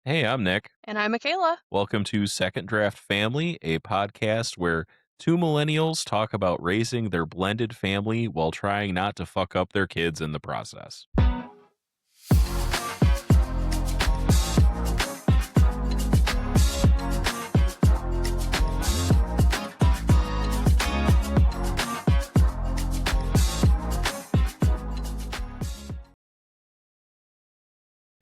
Hey, I'm Nick. And I'm Makaila. Welcome to Second Draft Family, a podcast where two millennials talk about raising their blended family while trying not to fuck up their kids in the process.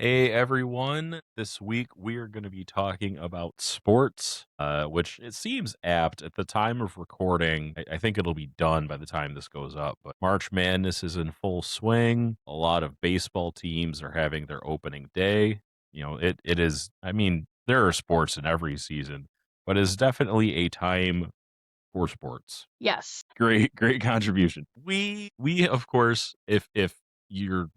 Hey everyone, this week we are going to be talking about sports, which it seems apt at the time of recording. I think it'll be done by the time this goes up, but March Madness is in full swing. A lot of baseball teams are having their opening day. It is, I mean, there are sports in every season, but it's definitely a time for sports. Yes. Great contribution. We of course, if you're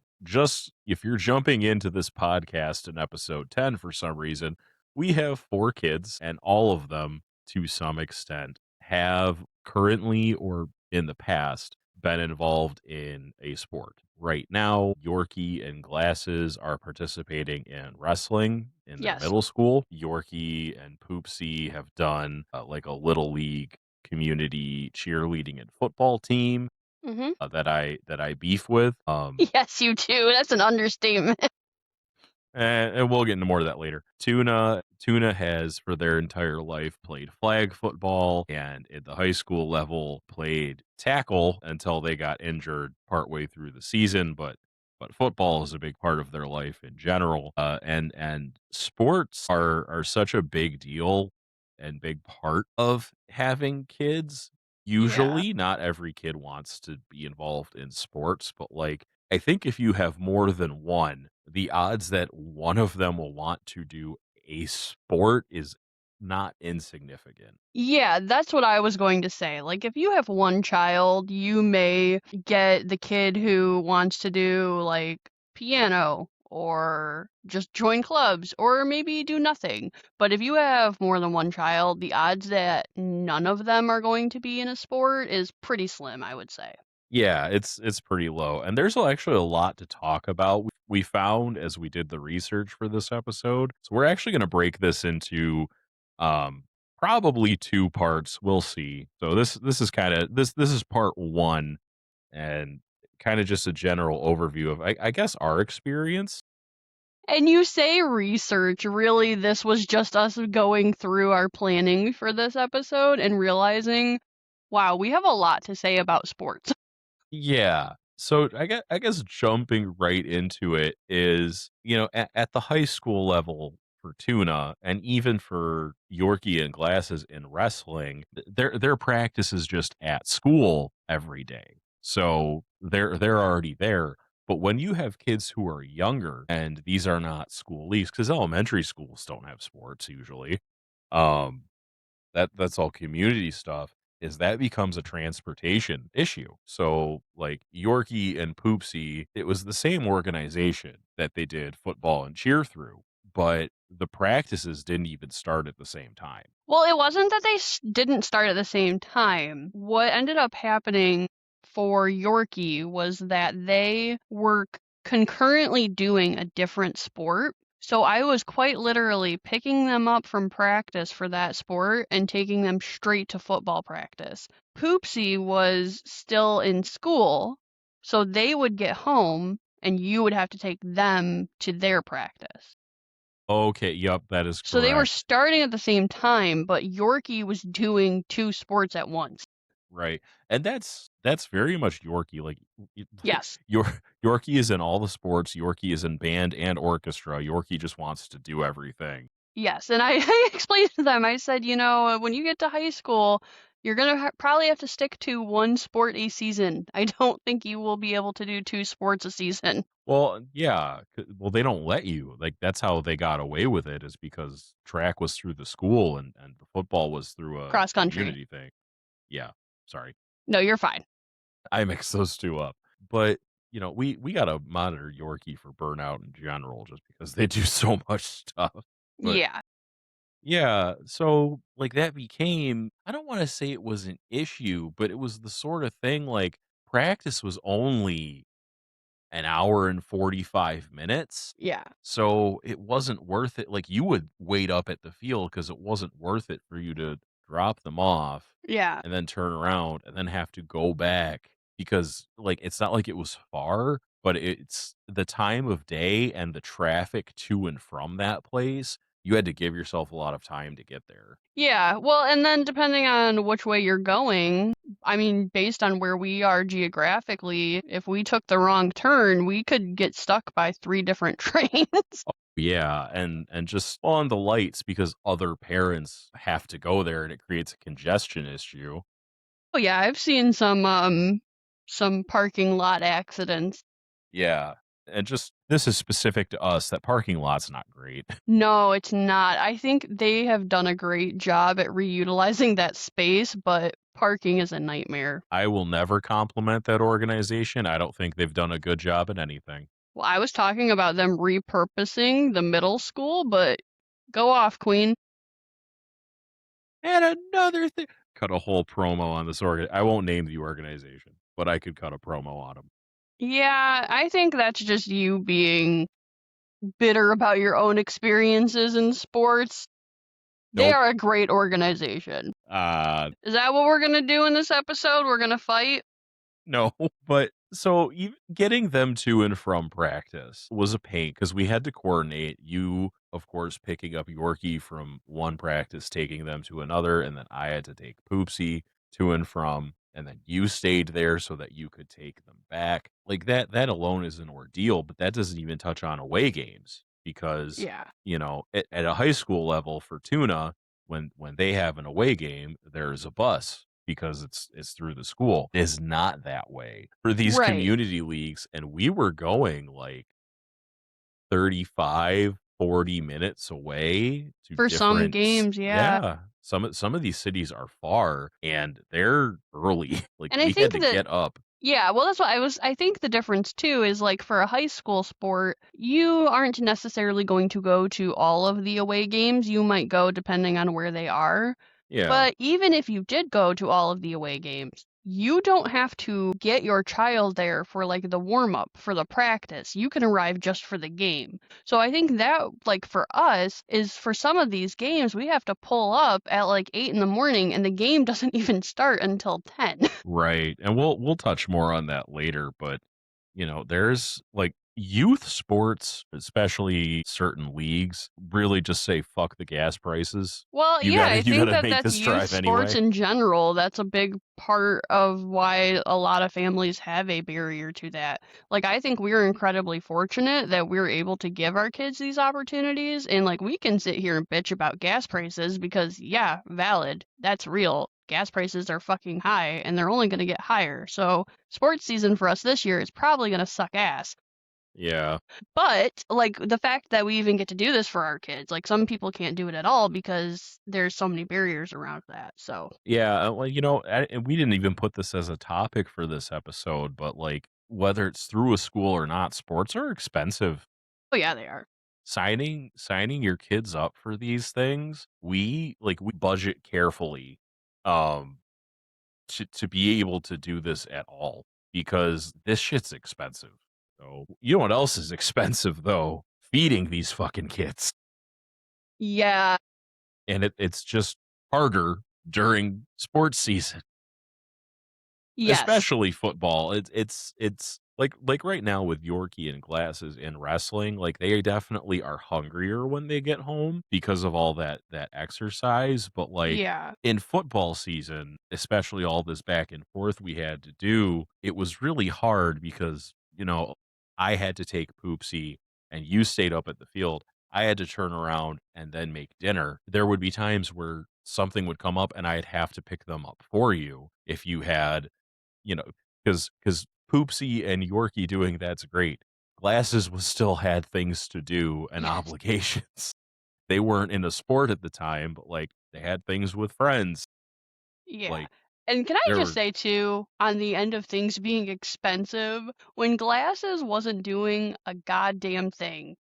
if you're jumping into this podcast in episode 10 for some reason, we have four kids and all of them to some extent have currently or in the past been involved in a sport. Right now, Yorkie and Glasses are participating in wrestling in their Yes. middle school. Yorkie and Poopsie have done like a little league community cheerleading and football team hmm that I beef with. Yes, you do. That's an understatement. And we'll get into more of that later. Tuna has for their entire life played flag football and at the high school level played tackle until they got injured partway through the season. But football is a big part of their life in general. And sports are such a big deal and big part of having kids. Yeah. Usually, not every kid wants to be involved in sports, but like I think if you have more than one, the odds that one of them will want to do a sport is not insignificant. Yeah, that's what I was going to say. Like, if you have one child, you may get the kid who wants to do, like, piano or just join clubs or maybe do nothing. But if you have more than one child, the odds that none of them are going to be in a sport is pretty slim, I would say. Yeah, it's pretty low, and there's actually a lot to talk about. We found as we did the research for this episode, so we're actually going to break this into um probably two parts. We'll see. So this is kind of this is part one, and kind of just a general overview of I guess our experience. And you say research. Really, this was just us going through our planning for this episode and realizing, wow, we have a lot to say about sports. Yeah. So I guess jumping right into it is, at the high school level for Tuna and even for Yorkie and Glasses in wrestling, their practice is just at school every day. So they're already there. But when you have kids who are younger, and these are not school leagues, because elementary schools don't have sports usually. Um, that's all community stuff, is that becomes a transportation issue. So like Yorkie and Poopsie, it was the same organization that they did football and cheer through, but the practices didn't even start at the same time. Well, it wasn't that they didn't start at the same time. What ended up happening for Yorkie was that they were concurrently doing a different sport. So I was quite literally picking them up from practice for that sport and taking them straight to football practice. Poopsie was still in school, so they would get home and you would have to take them to their practice. Okay, yep, that is So they were correct. starting at the same time, but Yorkie was doing two sports at once. Right. And that's very much Yorkie. Like Yes. Yorkie is in all the sports, Yorkie is in band and orchestra. Yorkie just wants to do everything. Yes. And I, I explained to them, I said, when you get to high school, you're going to probably have to stick to one sport a season. I don't think you will be able to do two sports a season. Well, yeah. Well, they don't let you. Like that's how they got away with it, is because track was through the school and the football was through a Cross country. community thing. Yeah. Sorry. No, you're fine. I mix those two up. But, we got to monitor Yorkie for burnout in general just because they do so much stuff. But Yeah. yeah, so like that became, I don't want to say it was an issue, but it was the sort of thing like practice was only an hour and 45 minutes. Yeah. So it wasn't worth it. Like you would wait up at the field because it wasn't worth it for you to drop them off Yeah. and then turn around and then have to go back because like it's not like it was far, but it's the time of day and the traffic to and from that place. You had to give yourself a lot of time to get there. Yeah, well, and then depending on which way you're going, I mean, based on where we are geographically, if we took the wrong turn, we could get stuck by 3 different trains. Yeah, and just on the lights because other parents have to go there and it creates a congestion issue. Oh, yeah, I've seen some parking lot accidents. Yeah, and just this is specific to us, that parking lot's not great. No, it's not. I think they have done a great job at reutilizing that space, but parking is a nightmare. I will never compliment that organization, I don't think they've done a good job at anything. Well, I was talking about them repurposing the middle school, but go off, queen. And another thing cut a whole promo on this I won't name the organization, but I could cut a promo on them. Yeah, I think that's just you being bitter about your own experiences in sports. They Nope. are a great organization. Uh, Is that what we're gonna do in this episode? We're gonna fight? no, but so even getting them to and from practice was a pain because we had to coordinate. You, of course, picking up Yorkie from one practice, taking them to another, and then I had to take Poopsie to and from, and then you stayed there so that you could take them back. Like that alone is an ordeal, but that doesn't even touch on away games because, Yeah. at a high school level for Tuna, when they have an away game, there's a bus because it's through the school. It is not that way for these Right. community leagues, and we were going like 35, 40 minutes away to For some different games, yeah. yeah. Some of these cities are far and they're early. Like And I we had think to that get up. yeah, well, that's what I think the difference too is like for a high school sport, you aren't necessarily going to go to all of the away games. You might go depending on where they are. Yeah. But even if you did go to all of the away games, you don't have to get your child there for like the warm up, for the practice. You can arrive just for the game. So I think that, like for us, is for some of these games, we have to pull up at like 8 in the morning and the game doesn't even start until 10. Right. And we'll touch more on that later, but there's like youth sports, especially certain leagues, really just say fuck the gas prices. Well, You yeah, gotta I you think gotta that make that's this youth drive sports anyway. in general. That's a big part of why a lot of families have a barrier to that. Like, I think we're incredibly fortunate that we're able to give our kids these opportunities. And, like, we can sit here and bitch about gas prices because, yeah, valid. That's real. Gas prices are fucking high and they're only going to get higher. So, sports season for us this year is probably going to suck ass. Yeah. But, like, the fact that we even get to do this for our kids, like, some people can't do it at all because there's so many barriers around that, so Yeah, well, and we didn't even put this as a topic for this episode, but like whether it's through a school or not, sports are expensive. oh, yeah, they are. Signing your kids up for these things, we budget carefully um to be able to do this at all because this shit's expensive. So, you know what else is expensive though? Feeding these fucking kids. Yeah, And it's just harder during sports season. yes, Especially football. It's like right now with Yorkie and glasses in wrestling, like they definitely are hungrier when they get home because of all that exercise. But like yeah, in football season, especially all this back and forth we had to do, it was really hard because, I had to take Poopsie and you stayed up at the field. I had to turn around and then make dinner. There would be times where something would come up and I'd have to pick them up for you if you had you know, because Poopsie and Yorkie doing that's great. Glasses was still had things to do and yes, obligations. They weren't in a sport at the time, but, like, they had things with friends. yeah. Like, And can I there just were say too, on the end of things being expensive, when Glasses wasn't doing a goddamn thing,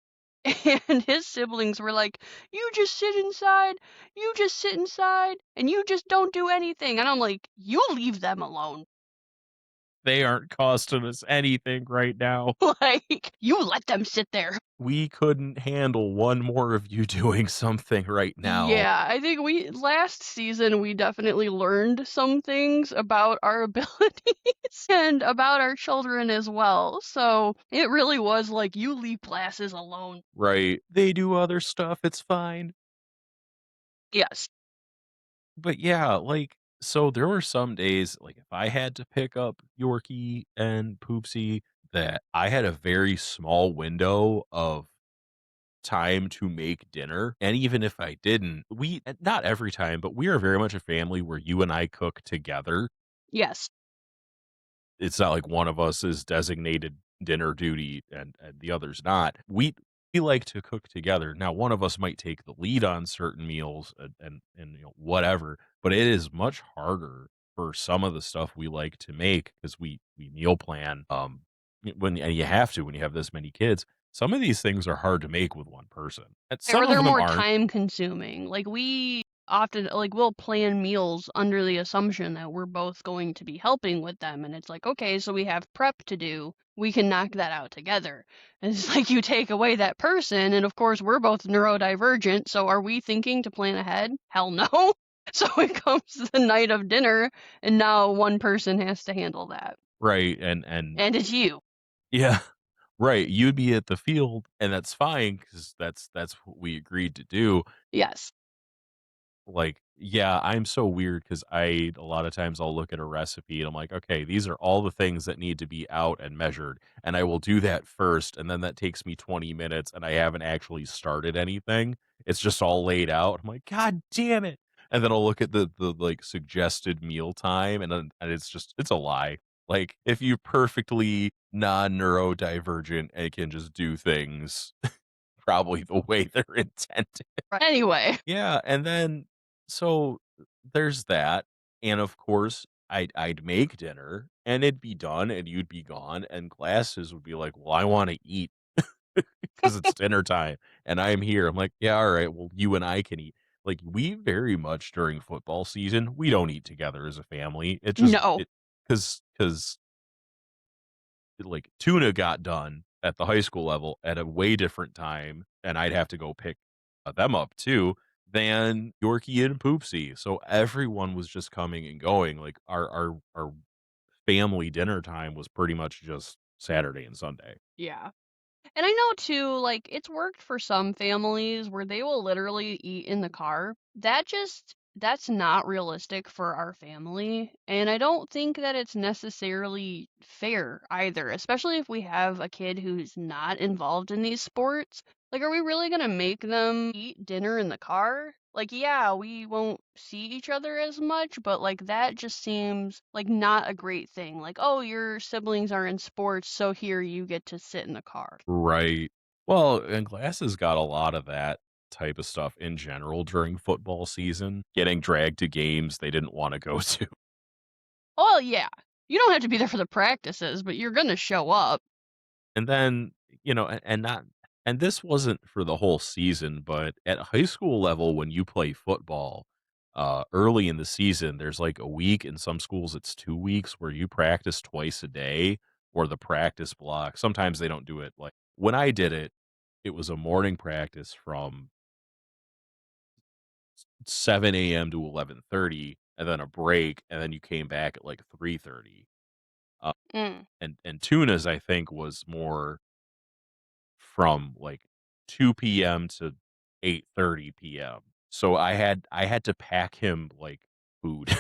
and his siblings were like, you just sit inside, and you just don't do anything," and I'm like, "You leave them alone." They aren't costing us anything right now. Like, you let them sit there. We couldn't handle one more of you doing something right now. Yeah, I think we last season we definitely learned some things about our abilities and about our children as well. So it really was like you leave classes alone. Right. They do other stuff, it's fine. Yes. But yeah, like, so there were some days, like, if I had to pick up Yorkie and Poopsie, that I had a very small window of time to make dinner. And even if I didn't, not every time, but we are very much a family where you and I cook together. Yes. It's not like one of us is designated dinner duty and the other's not. We like to cook together. Now, one of us might take the lead on certain meals and whatever, but it is much harder for some of the stuff we like to make because we meal plan. When and you have to when you have this many kids. Some of these things are hard to make with one person, and some Or of they're them more aren't. time consuming. Like we often like we'll plan meals under the assumption that we're both going to be helping with them and it's like, okay, so we have prep to do. We can knock that out together. And it's like you take away that person and of course we're both neurodivergent, so are we thinking to plan ahead? Hell no. So it comes to the night of dinner and now one person has to handle that. Right, and And it's you. yeah. Right, you'd be at the field, and that's fine because that's what we agreed to do. Yes. Like, yeah, I'm so weird because a lot of times I'll look at a recipe and I'm like, "Okay, these are all the things that need to be out and measured," and I will do that first, and then that takes me 20 minutes, and I haven't actually started anything. It's just all laid out. I'm like, "God damn it." And then I'll look at like, suggested meal time, and it's a lie. Like, if you're perfectly non-neurodivergent and can just do things probably the way they're intended. Right. Anyway, Yeah, and then so there's that, and of course, I'd make dinner, and it'd be done, and you'd be gone, and classes would be like, "Well, I wanna eat because it's dinner time, and I'm here." I'm like, "Yeah, alright, well, you and I can eat." Like, we very much during football season, we don't eat together as a family. It just no. it because like, tuna got done at the high school level at a way different time, and I'd have to go pick, them up too, than Yorkie and Poopsie, so everyone was just coming and going, like, our family dinner time was pretty much just Saturday and Sunday. Yeah. And I know too, like, it's worked for some families where they will literally eat in the car. That's not realistic for our family. And I don't think that it's necessarily fair either, especially if we have a kid who's not involved in these sports. Like, are we really gonna make them eat dinner in the car? Like, yeah, we won't see each other as much, but like that just seems like not a great thing. Like, oh, your siblings are in sports, so here you get to sit in the car. Right. Well, and Glasses got a lot of that type of stuff in general during football season, getting dragged to games they didn't wanna go to. Well, yeah. You don't have to be there for the practices, but you're gonna show up. And then, and not and this wasn't for the whole season, but at high school level, when you play football, early in the season, there's like a week. In some schools, it's 2 weeks where you practice twice a day or the practice block. Sometimes they don't do it. Like when I did it, it was a morning practice from 7 a.m. to 11:30, and then a break, and then you came back at like 3:30. Uh, Mm, and Tuna's, I think, was more from like 2 p.m. to 8:30 p.m. So I had to pack him like food.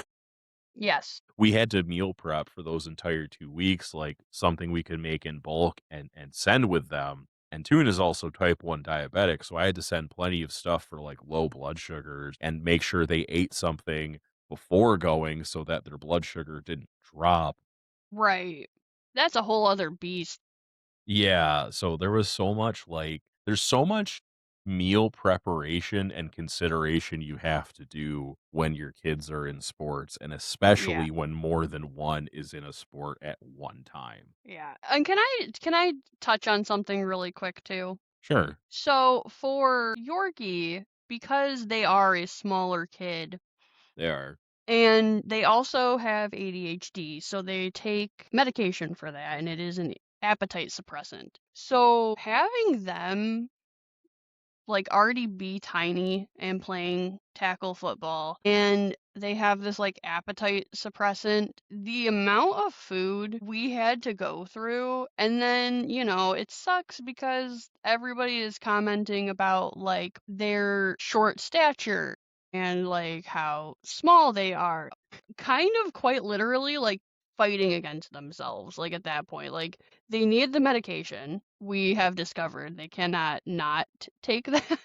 yes. We had to meal prep for those entire 2 weeks, like something we could make in bulk and send with them. And Tune is also type 1 diabetic, so I had to send plenty of stuff for like low blood sugars and make sure they ate something before going so that their blood sugar didn't drop. Right. That's a whole other beast. Yeah, so there was so much there's so much meal preparation and consideration you have to do when your kids are in sports, and Yeah. especially when more than one is in a sport at one time. Yeah. And can I touch on something really quick too? Sure, So for Yorkie, because they are a smaller kid, they are. And they also have ADHD, so they take medication for that, and it is an appetite suppressant. So having them like already be tiny and playing tackle football and they have this like appetite suppressant, the amount of food we had to go through, and then it sucks because everybody is commenting about like their short stature and like how small they are, kind of quite literally like fighting against themselves like at that point. Like they need the medication. We have discovered they cannot not take that.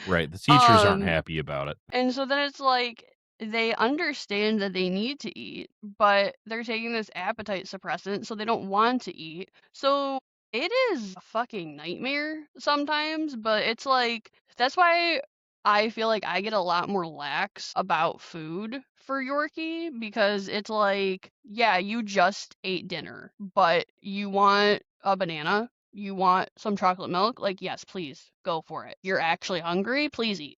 Right, the teachers aren't um happy about it. and so then it's like they understand that they need to eat, but they're taking this appetite suppressant, so they don't want to eat. So it is a fucking nightmare sometimes, but it's like that's why I feel like I get a lot more lax about food for Yorkie because it's like, yeah, you just ate dinner, but you want a banana, you want some chocolate milk, like yes, please go for it. You're actually hungry, please eat.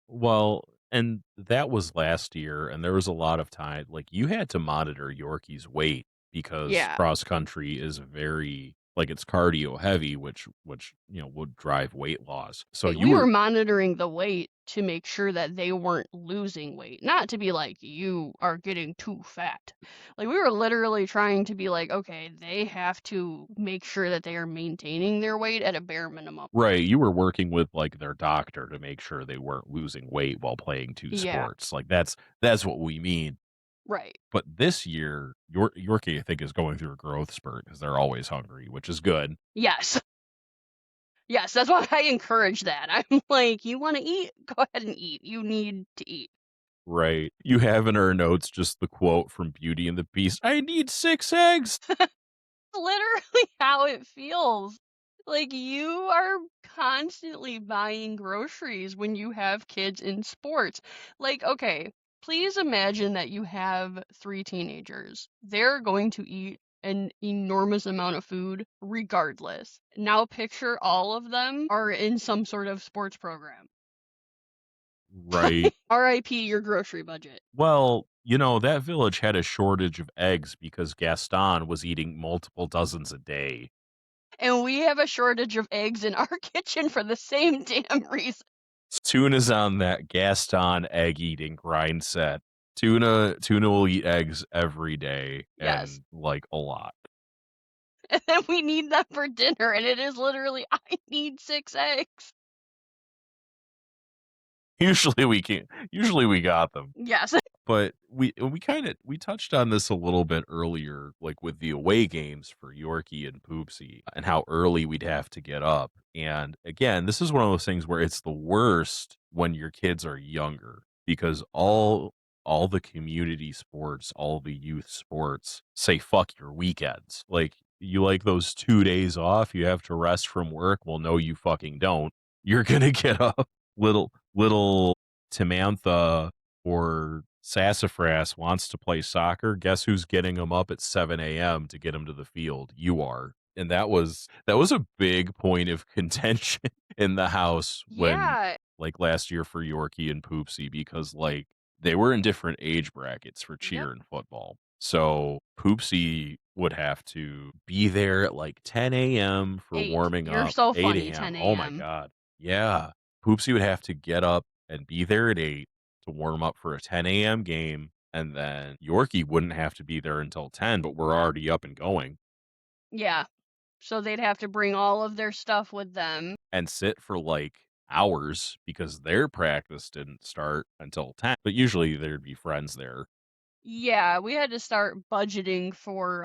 Well, and that was last year, and there was a lot of time like, you had to monitor Yorkie's weight because Yeah. cross country is very like, it's cardio heavy, which, would drive weight loss. So Right, you we were were monitoring the weight to make sure that they weren't losing weight, not to be like, "You are getting too fat." Like, we were literally trying to be like, "Okay, they have to make sure that they are maintaining their weight at a bare minimum." right, you were working with, like, their doctor to make sure they weren't losing weight while playing 2 Yeah, sports. Like, that's what we mean. right. But this year, Yorkie, I think, is going through a growth spurt because 'cause they're always hungry, which is good. Yes. Yes, that's why I encourage that. I'm like, "You wanna eat? Go ahead and eat. You need to eat." Right. You have in our notes just the quote from Beauty and the Beast, "I need 6 eggs." Literally how it feels. Like you are constantly buying groceries when you have kids in sports. Like, okay, please imagine that you have three teenagers. They're going to eat an enormous amount of food regardless. Now picture all of them are in some sort of sports program. Right. RIP your grocery budget. Well, that village had a shortage of eggs because Gaston was eating multiple dozens a day. And we have a shortage of eggs in our kitchen for the same damn reason. Tuna's on that Gaston egg eating grind set. Tuna will eat eggs every day Yes. and, like, a lot. And then we need them for dinner, and it is literally, I need 6 eggs. Usually we got them. Yes. But we touched on this a little bit earlier, like with the away games for Yorkie and Poopsie and how early we'd have to get up. And again, this is one of those things where it's the worst when your kids are younger because all the community sports, all the youth sports say fuck your weekends. Like you like those 2 days off, you have to rest from work. Well, no, you fucking don't. You're gonna get up. Little Tamantha or Sassafras wants to play soccer, guess who's getting him up at 7 a.m. to get him to the field? You are. And that was a big point of contention in the house when Yeah. like last year for Yorkie and Poopsie because like they were in different age brackets for Yep. cheer and football. So Poopsie would have to be there at like 10 a.m. for 8. warming You're up, so 8 funny, a.m. 10 Oh my AM. God. Yeah. Poopsie would have to get up and be there at 8 to warm up for a 10 a.m. game. And then Yorkie wouldn't have to be there until 10, but we're already up and going Yeah. So they'd have to bring all of their stuff with them. and sit for like hours because their practice didn't start until 10. But usually there'd be friends there. Yeah, we had to start budgeting for,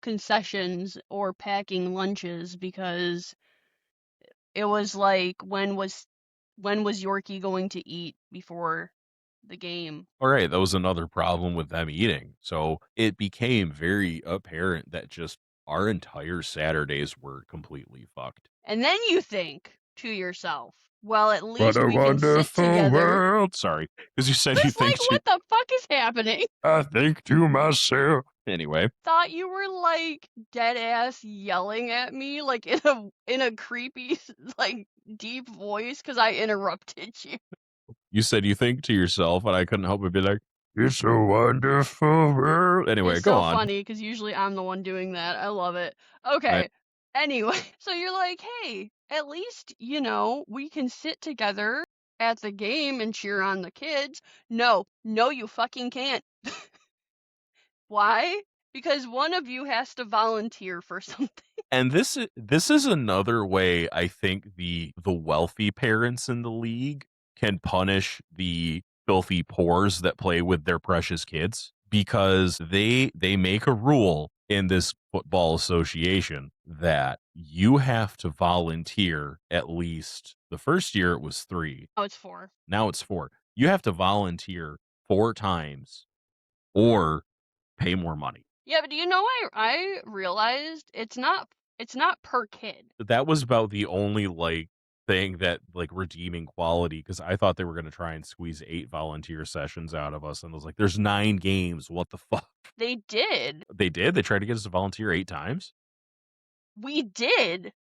concessions or packing lunches because it was like, when was Yorkie going to eat before the game? All right, that was another problem with them eating. So it became very apparent that just our entire Saturdays were completely fucked. And then you think to yourself, well, at What least a we can sit wonderful together. world. Sorry, because you said you Just think like, to, what the fuck is happening? I think to myself. Anyway, Thought you were like dead ass yelling at me like in a creepy like deep voice because I interrupted you. you said you think to yourself, and I couldn't help but be like, It's a wonderful world. Anyway, It's go so on. funny because usually I'm the one doing that. I love it. I Okay. Anyway, so you're like, hey, at least, we can sit together at the game and cheer on the kids. No, no, you fucking can't. Why? Because one of you has to volunteer for something. and this is another way I think the wealthy parents in the league can punish the filthy poors that play with their precious kids because they make a rule in this football association that you have to volunteer at least the first year it was 3. Oh, it's 4. Now it's 4. You have to volunteer 4 times or pay more money. Yeah, but do you know I realized it's not per kid. That was about the only, like, thing that, like, redeeming quality because I thought they were gonna try and squeeze 8 volunteer sessions out of us, and I was like, "There's 9 games, what the fuck?" They did. They did? They tried to get us to volunteer 8 times? We did.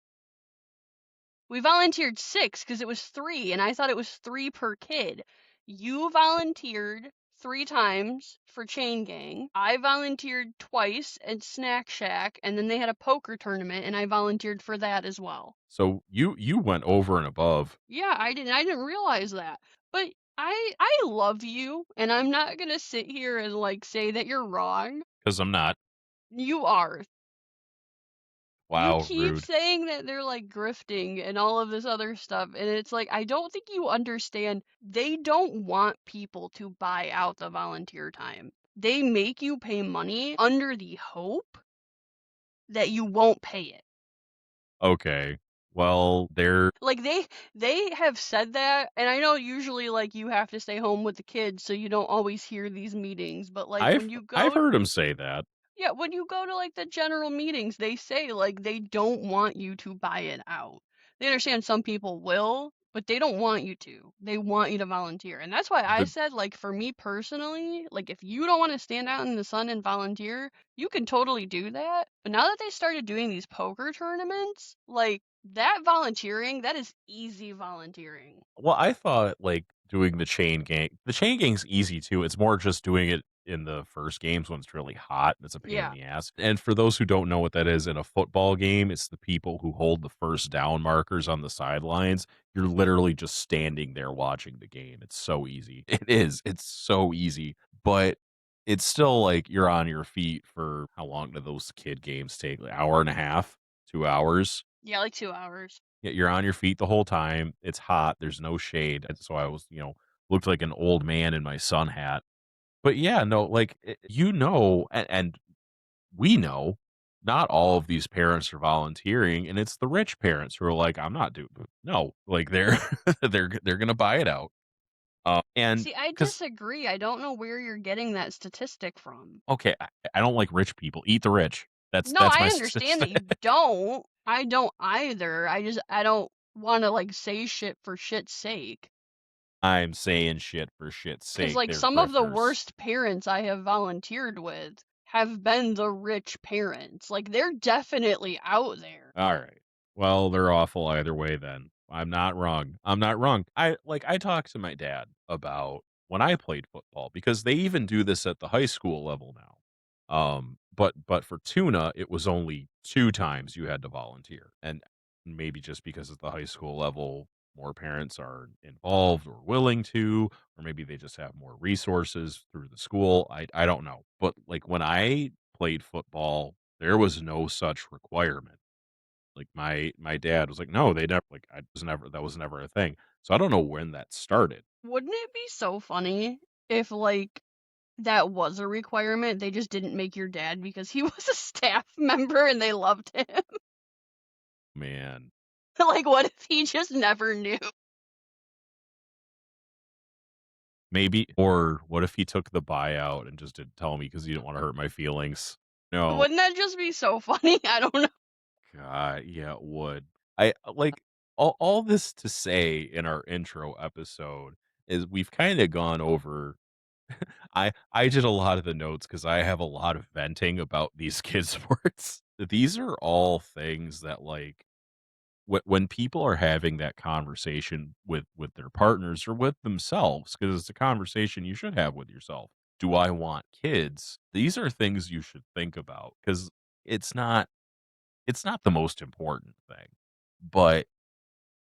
We volunteered 6 because it was 3, and I thought it was 3 per kid. You volunteered 3 times for Chain Gang. I volunteered twice at Snack Shack, and then they had a poker tournament, and I volunteered for that as well. So you went over and above Yeah, I didn't realize that. But I love you, and I'm not gonna sit here and like say that you're wrong. because 'cause I'm not. You are. You Wow, keep rude. saying that they're like grifting and all of this other stuff, and it's like I don't think you understand. They don't want people to buy out the volunteer time. They make you pay money under the hope that you won't pay it. Okay. Well, they're Like they have said that, and I know usually like you have to stay home with the kids so you don't always hear these meetings, but like when you I've go. heard him say that. Yeah, when you go to like the general meetings, they say like they don't want you to buy it out. They understand some people will, but they don't want you to. They want you to volunteer. And that's why I The said like for me personally, like if you don't want to stand out in the sun and volunteer, you can totally do that. But now that they started doing these poker tournaments, like that volunteering, that is easy volunteering. Well, I thought, like, doing the chain gang's easy too, it's more just doing it in the first games when it's really hot, and it's a pain in Yeah. the ass, and for those who don't know what that is, in a football game, it's the people who hold the first down markers on the sidelines. You're literally just standing there watching the game, it's so easy. It is, it's so easy, but it's still, like, you're on your feet for how long do those kid games take? Like, hour and a half? 2 hours? Yeah, like 2 hours. Yeah, you're on your feet the whole time. It's hot. There's no shade. And so I was, looked like an old man in my sun hat. But yeah, no, like, and we know not all of these parents are volunteering. And it's the rich parents who are like, I'm not doing, no, like they're, they're going to buy it out. And See, I because, disagree. I don't know where you're getting that statistic from. okay, I don't like rich people. Eat the rich. No, That's I my understand that statistic. you don't. I don't either. I don't want to like say shit for shit's sake. I'm saying shit for shit's 'Cause sake. like They're some of the grifters. worst parents I have volunteered with have been the rich parents. Like they're definitely out there. All right. Well, they're awful either way then. I'm not wrong. I'm not wrong. I talked to my dad about when I played football because they even do this at the high school level now. But for tuna, it was only 2 times you had to volunteer. And maybe just because at the high school level more parents are involved or willing to, or maybe they just have more resources through the school. I don't know. But like when I played football, there was no such requirement. Like, my dad was like, "No, they never like, I was never that was never a thing." So, I don't know when that started. Wouldn't it be so funny if like that was a requirement? They just didn't make your dad because he was a staff member and they loved him. Man, Like what if he just never knew? maybe or what if he took the buyout and just didn't tell me because he didn't wanna hurt my feelings? No. Wouldn't that just be so funny? I don't know. God, yeah, it would. I like, all this to say in our intro episode is we've kinda gone over I did a lot of the notes because I have a lot of venting about these kids sports. These are all things that, like, when people are having that conversation with their partners or with themselves, because it's a conversation you should have with yourself. do I want kids? These are things you should think about because it's not it's not the most important thing, but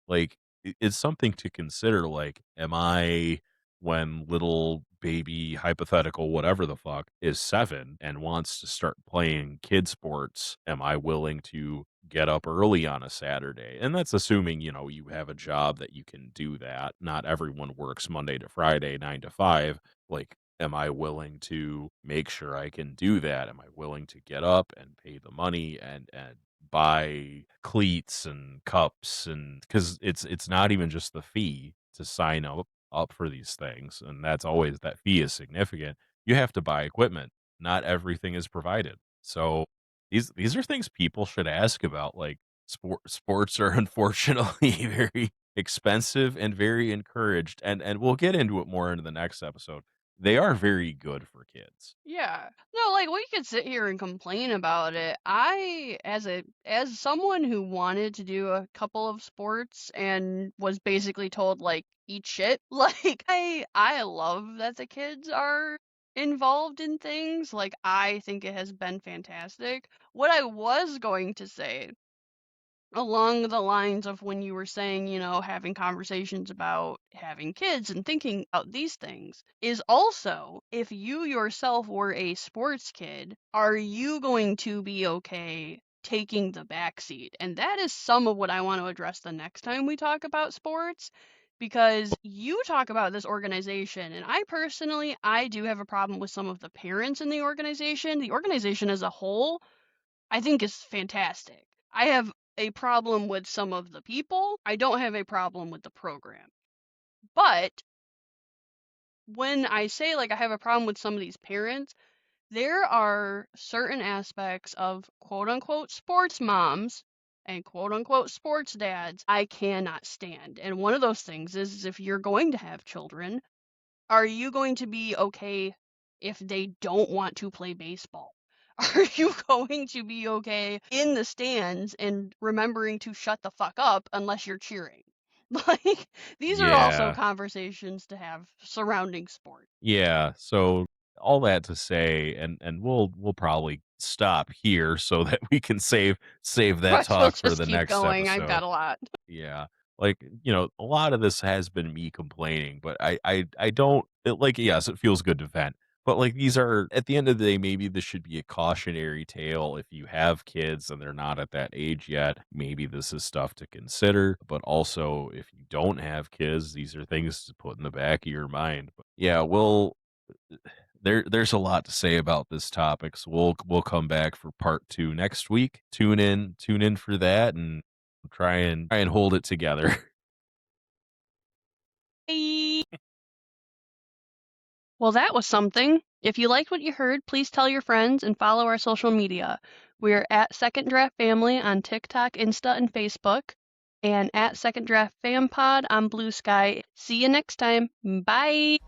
like, it's something to consider, like, am I when little baby hypothetical whatever the fuck is 7 and wants to start playing kid sports, am I willing to get up early on a Saturday? And that's assuming, you have a job that you can do that. Not everyone works Monday to Friday, 9 to 5. Like, am I willing to make sure I can do that? Am I willing to get up and pay the money and buy cleats and cups, and because it's not even just the fee to sign up for these things, and that's always that fee is significant. You have to buy equipment. Not everything is provided. So these are things people should ask about. Like sports are unfortunately very expensive and very encouraged, and we'll get into it more into the next episode. They are very good for kids. Yeah. No, like we could sit here and complain about it. I as someone who wanted to do a couple of sports and was basically told like eat shit, like I love that the kids are involved in things. Like I think it has been fantastic. What I was going to say along the lines of when you were saying, having conversations about having kids and thinking about these things is also if you yourself were a sports kid, are you going to be okay taking the back seat? And that is some of what I want to address the next time we talk about sports because you talk about this organization and I do have a problem with some of the parents in the organization. The organization as a whole I think is fantastic. I have a problem with some of the people. I don't have a problem with the program. But when I say like I have a problem with some of these parents, there are certain aspects of quote unquote sports moms and quote unquote sports dads I cannot stand. And one of those things is if you're going to have children, are you going to be okay if they don't want to play baseball? Are you going to be okay in the stands and remembering to shut the fuck up unless you're cheering? Like, these are also Yeah. conversations to have surrounding sport. Yeah, so all that to say, and we'll probably stop here so that we can save that But we'll talk for just the keep next going. I've episode. got a lot. Yeah. Like, a lot of this has been me complaining, but I don't like, yes, it feels good to vent. But like these are at the end of the day, maybe this should be a cautionary tale if you have kids and they're not at that age yet. Maybe this is stuff to consider. But also if you don't have kids, these are things to put in the back of your mind. But yeah, there's a lot to say about this topic. So we'll come back for part 2 next week. Tune in for that and try and hold it together. Bye. Well, that was something. If you liked what you heard, please tell your friends and follow our social media. We're at Second Draft Family on TikTok, Insta, and Facebook, and at Second Draft Fam Pod on Blue Sky. See you next time. Bye.